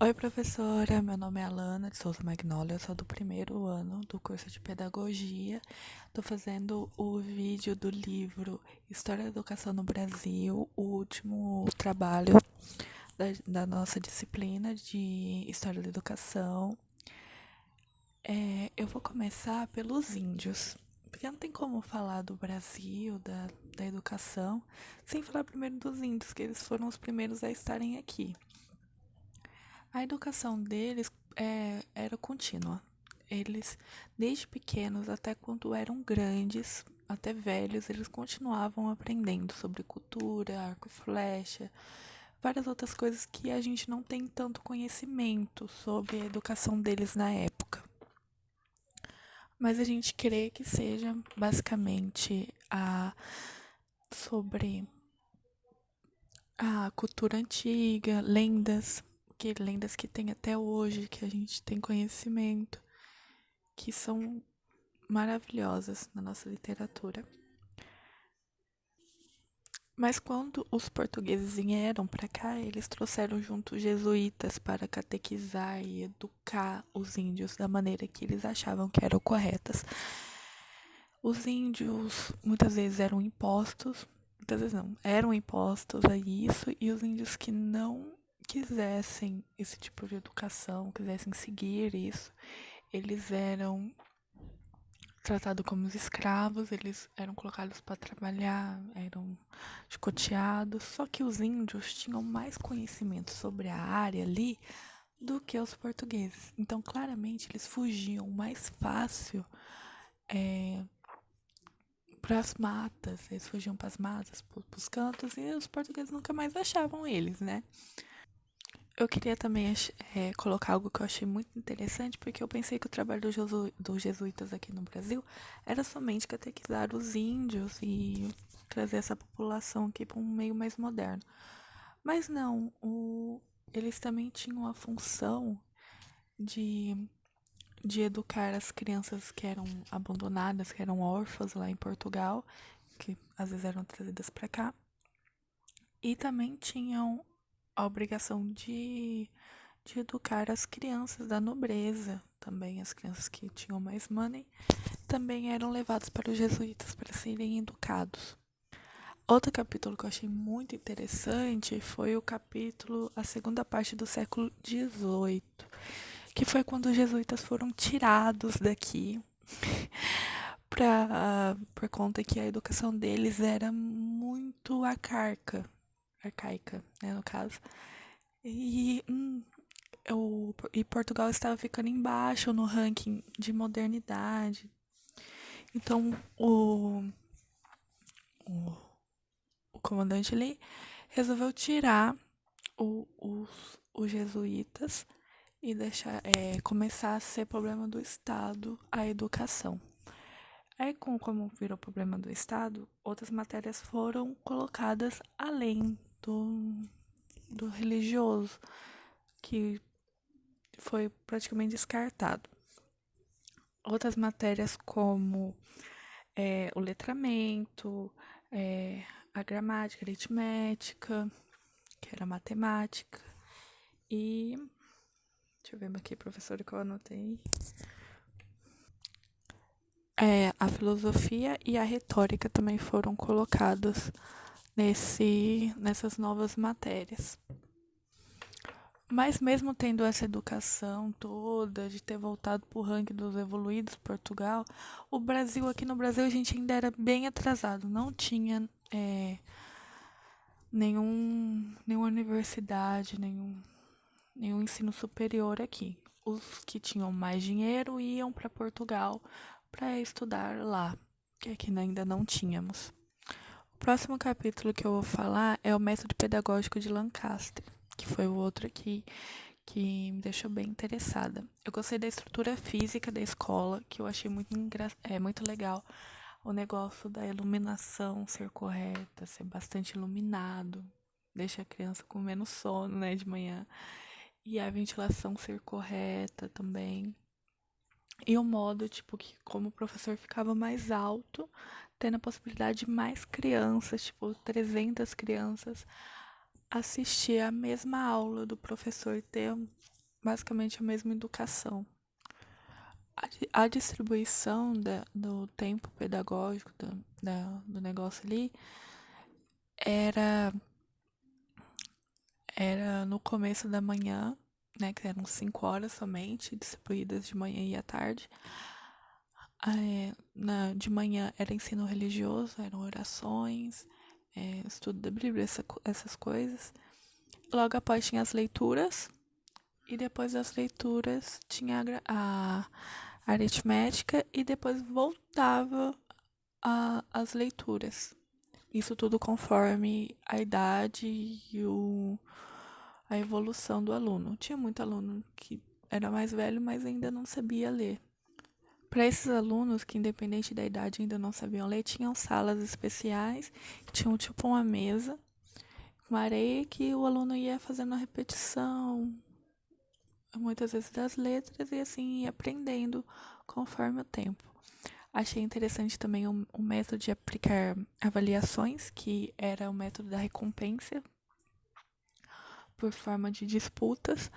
Oi, professora. Meu nome é Alana de Souza Magnolia. Eu sou do primeiro ano do curso de Pedagogia. Estou fazendo o vídeo do livro História da Educação no Brasil, o último trabalho da nossa disciplina de História da Educação. Eu vou começar pelos índios, porque não tem como falar do Brasil, da educação, sem falar primeiro dos índios, que eles foram os primeiros a estarem aqui. A educação deles era contínua. Eles, desde pequenos até quando eram grandes, até velhos, eles continuavam aprendendo sobre cultura, arco e flecha, várias outras coisas que a gente não tem tanto conhecimento sobre a educação deles na época. Mas a gente crê que seja basicamente sobre a cultura antiga, lendas que tem até hoje, que a gente tem conhecimento, que são maravilhosas na nossa literatura. Mas quando os portugueses vieram para cá, eles trouxeram junto os jesuítas para catequizar e educar os índios da maneira que eles achavam que eram corretas. Os índios muitas vezes eram impostos, muitas vezes não, eram impostos a isso, e os índios que não quisessem esse tipo de educação, quisessem seguir isso, eles eram tratados como escravos, eles eram colocados para trabalhar, eram chicoteados. Só que os índios tinham mais conhecimento sobre a área ali do que os portugueses. Então, claramente, eles fugiam mais fácil para as matas, eles fugiam para as matas, para os cantos, e os portugueses nunca mais achavam eles, né? Eu queria também colocar algo que eu achei muito interessante, porque eu pensei que o trabalho dos jesuítas aqui no Brasil era somente catequizar os índios e trazer essa população aqui para um meio mais moderno. Mas não, eles também tinham a função de, de educar as crianças que eram abandonadas, que eram órfãs lá em Portugal, que às vezes eram trazidas para cá, e também tinham a obrigação de educar as crianças da nobreza, também as crianças que tinham mais money, também eram levados para os jesuítas para serem educados. Outro capítulo que eu achei muito interessante foi o capítulo, a segunda parte do século XVIII, que foi quando os jesuítas foram tirados daqui por conta que a educação deles era muito arcaica, né, no caso. E Portugal estava ficando embaixo no ranking de modernidade. Então o, o comandante ali resolveu tirar os jesuítas e começar a ser problema do Estado a educação. Aí, como virou problema do Estado, outras matérias foram colocadas além do religioso, que foi praticamente descartado. Outras matérias como o letramento, a gramática, a aritmética, que era matemática, e deixa eu ver aqui, professora, que eu anotei. A filosofia e a retórica também foram colocados nessas novas matérias. Mas mesmo tendo essa educação toda, de ter voltado para o ranking dos evoluídos, Portugal, o Brasil, aqui no Brasil, a gente ainda era bem atrasado. Não tinha nenhuma universidade, nenhum ensino superior aqui. Os que tinham mais dinheiro iam para Portugal para estudar lá, que aqui ainda não tínhamos. O próximo capítulo que eu vou falar é o método pedagógico de Lancaster, que foi o outro aqui que me deixou bem interessada. Eu gostei da estrutura física da escola, que eu achei muito legal. O negócio da iluminação ser correta, ser bastante iluminado, deixa a criança com menos sono, né, de manhã. E a ventilação ser correta também. E o modo, tipo, que como o professor ficava mais alto, tendo a possibilidade de mais crianças, tipo, 300 crianças assistir a mesma aula do professor e ter basicamente a mesma educação. A distribuição do tempo pedagógico do negócio ali era, era no começo da manhã, né, que eram 5 horas somente, distribuídas de manhã e à tarde. De manhã era ensino religioso, eram orações, estudo da Bíblia, essas coisas. Logo após tinha as leituras, e depois das leituras tinha a aritmética, e depois voltava as leituras. Isso tudo conforme a idade e a evolução do aluno. Tinha muito aluno que era mais velho, mas ainda não sabia ler. Para esses alunos que, independente da idade, ainda não sabiam ler, tinham salas especiais, tinham tipo uma mesa, uma areia que o aluno ia fazendo a repetição, muitas vezes das letras, e assim ia aprendendo conforme o tempo. Achei interessante também o método de aplicar avaliações, que era o método da recompensa por forma de disputas.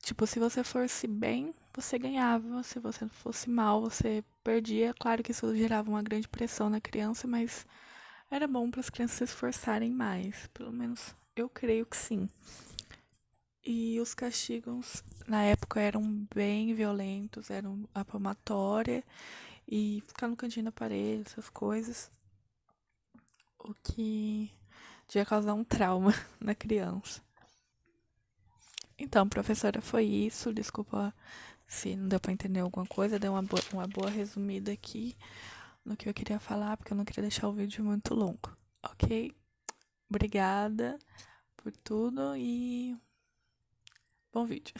Tipo, se você fosse bem, você ganhava. Se você fosse mal, você perdia. Claro que isso gerava uma grande pressão na criança, mas era bom para as crianças se esforçarem mais. Pelo menos eu creio que sim. E os castigos na época eram bem violentos, eram a palmatória e ficar no cantinho da parede, essas coisas. O que ia causar um trauma na criança. Então, professora, foi isso. Desculpa se não deu para entender alguma coisa. Dei uma boa resumida aqui no que eu queria falar, porque eu não queria deixar o vídeo muito longo, ok? Obrigada por tudo e bom vídeo.